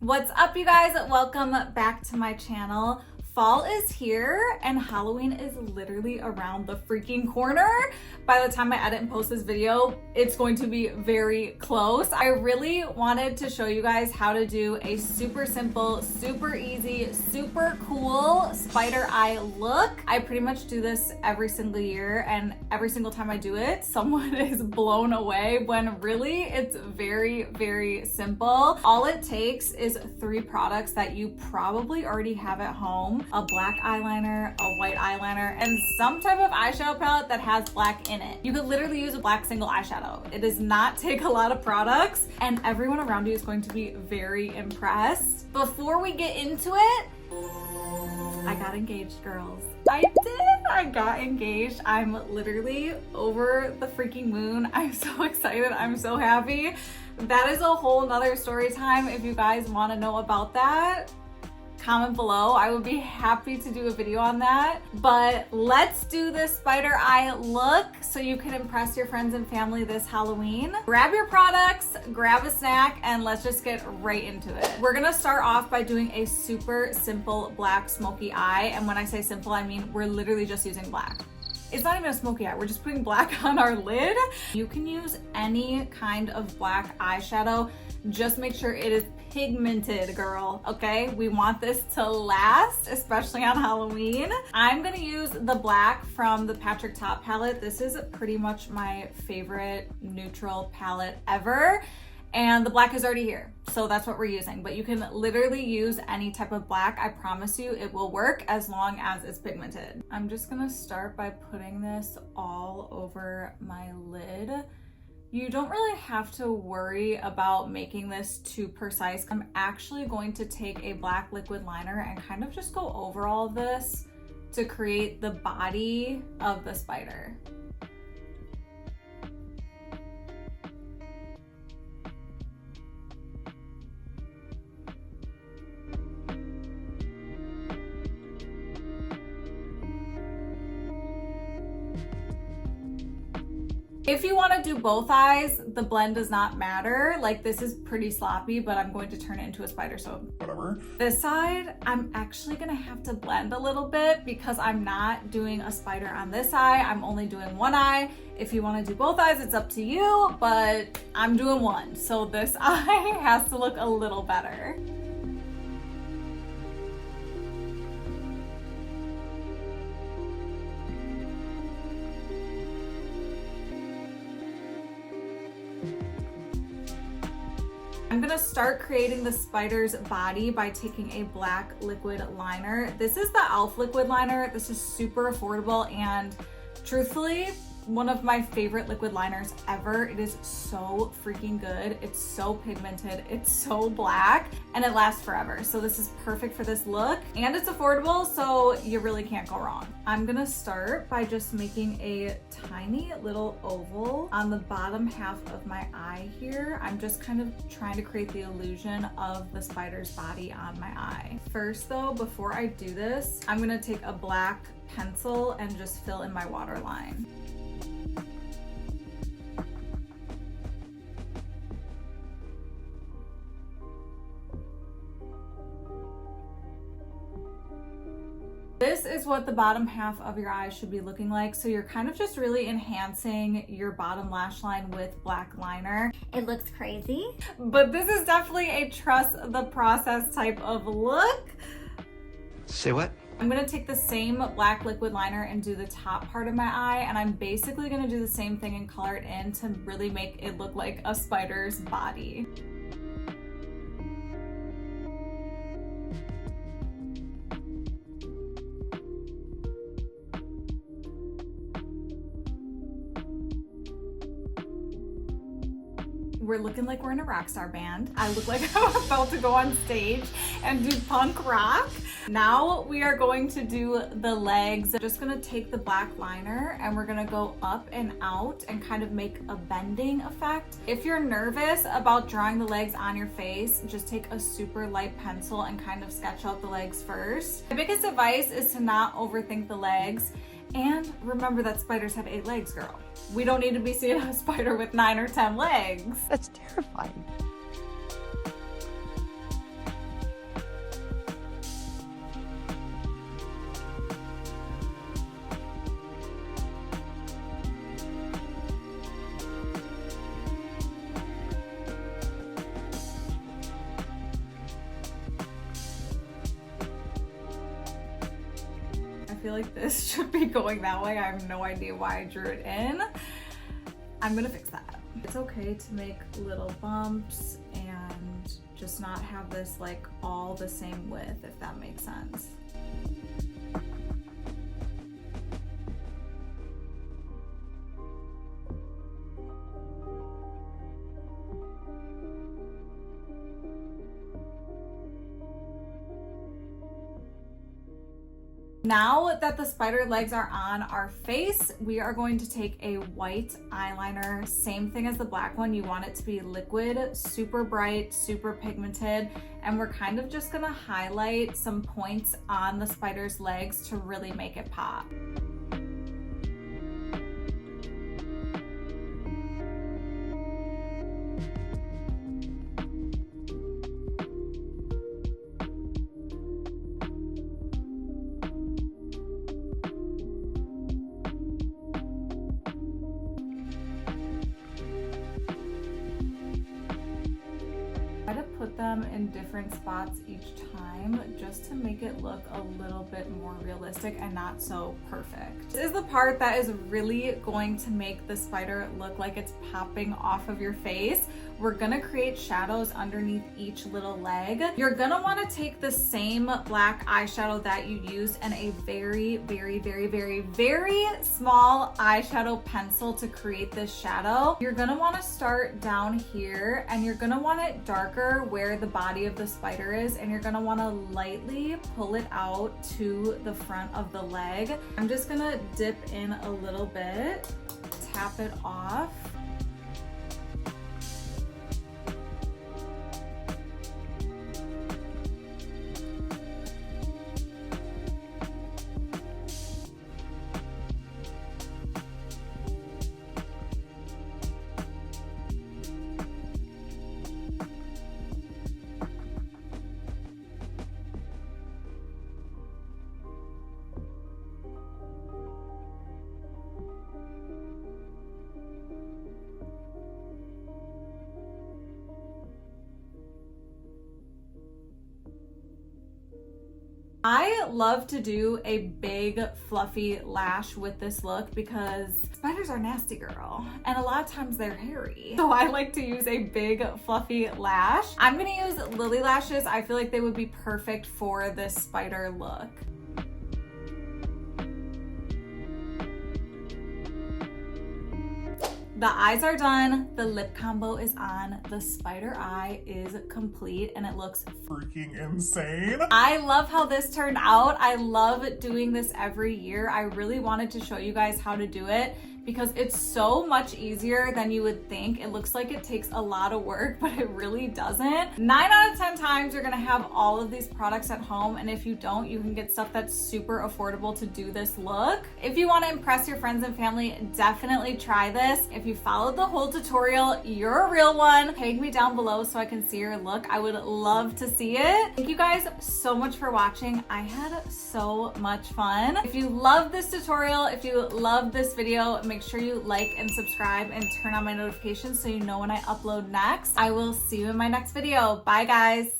What's up, you guys? Welcome back to my channel. Fall is here and Halloween is literally around the freaking corner. By the time I edit and post this video, it's going to be very close. I really wanted to show you guys how to do a super simple, super easy, super cool spider eye look. I pretty much do this every single year, and every single time I do it, someone is blown away when really it's very, very simple. All it takes is 3 products that you probably already have at home: a black eyeliner, a white eyeliner, and some type of eyeshadow palette that has black in it. You could literally use a black single eyeshadow. It does not take a lot of products, and everyone around you is going to be very impressed. Before we get into it, I got engaged, girls. I did! I got engaged. I'm literally over the freaking moon. I'm so excited. I'm so happy. That is a whole nother story time. If you guys want to know about that, comment below. I would be happy to do a video on that. But let's do this spider eye look so you can impress your friends and family this Halloween. Grab your products, grab a snack, and let's just get right into it. We're gonna start off by doing a super simple black smoky eye. And when I say simple, I mean we're literally just using black. It's not even a smoky eye, we're just putting black on our lid. You can use any kind of black eyeshadow. Just make sure it is pigmented, girl, okay? We want this to last, especially on Halloween. I'm gonna use the black from the Patrick Top palette. This is pretty much my favorite neutral palette ever. And the black is already here, so that's what we're using. But you can literally use any type of black. I promise you it will work as long as it's pigmented. I'm just gonna start by putting this all over my lid. You don't really have to worry about making this too precise. I'm actually going to take a black liquid liner and kind of just go over all of this to create the body of the spider. If you want to do both eyes, the blend does not matter. Like, this is pretty sloppy, but I'm going to turn it into a spider, so whatever. This side, I'm actually gonna have to blend a little bit because I'm not doing a spider on this eye. I'm only doing one eye. If you want to do both eyes, it's up to you, but I'm doing one. So this eye has to look a little better. I'm gonna start creating the spider's body by taking a black liquid liner. This is the e.l.f. liquid liner. This is super affordable and truthfully, one of my favorite liquid liners ever. It is so freaking good. It's so pigmented, it's so black, and it lasts forever. So this is perfect for this look, and it's affordable, so you really can't go wrong. I'm gonna start by just making a tiny little oval on the bottom half of my eye here. I'm just kind of trying to create the illusion of the spider's body on my eye. First though, before I do this, I'm gonna take a black pencil and just fill in my waterline. This is what the bottom half of your eye should be looking like. So you're kind of just really enhancing your bottom lash line with black liner. It looks crazy, but this is definitely a trust the process type of look. Say what? I'm gonna take the same black liquid liner and do the top part of my eye, and I'm basically gonna do the same thing and color it in to really make it look like a spider's body. We're looking like we're in a rock star band. I look like I'm about to go on stage and do punk rock. Now we are going to do the legs. I'm just gonna take the black liner and we're gonna go up and out and kind of make a bending effect. If you're nervous about drawing the legs on your face, just take a super light pencil and kind of sketch out the legs first. My biggest advice is to not overthink the legs. And remember that spiders have 8 legs, girl. We don't need to be seeing a spider with 9 or 10 legs. That's terrifying. feel like this should be going that way. I have no idea why I drew it in. I'm gonna fix that. It's okay to make little bumps and just not have this like all the same width, if that makes sense. Now that the spider legs are on our face, we are going to take a white eyeliner, same thing as the black one. You want it to be liquid, super bright, super pigmented, and we're kind of just gonna highlight some points on the spider's legs to really make it pop. Try to put them in different spots each time just to make it look a little bit more realistic and not so perfect. This is the part that is really going to make the spider look like it's popping off of your face. We're gonna create shadows underneath each little leg. You're gonna wanna take the same black eyeshadow that you used and a very, very, very, very, very small eyeshadow pencil to create this shadow. You're gonna wanna start down here and you're gonna want it darker where the body of the spider is, and you're gonna wanna lightly pull it out to the front of the leg. I'm just gonna dip in a little bit, tap it off. I love to do a big fluffy lash with this look because spiders are nasty, girl, and a lot of times they're hairy. So I like to use a big fluffy lash. I'm gonna use Lily lashes. I feel like they would be perfect for this spider look. The eyes are done, the lip combo is on, the spider eye is complete, and it looks freaking insane. I love how this turned out. I love doing this every year. I really wanted to show you guys how to do it because it's so much easier than you would think. It looks like it takes a lot of work, but it really doesn't. 9 out of 10 times you're gonna have all of these products at home, and if you don't, you can get stuff that's super affordable to do this look. If you wanna impress your friends and family, definitely try this. If you followed the whole tutorial, you're a real one. Tag me down below so I can see your look. I would love to see it. Thank you guys so much for watching. I had so much fun. If you love this tutorial, if you love this video, make sure you like and subscribe and turn on my notifications so you know when I upload next. I will see you in my next video. Bye guys.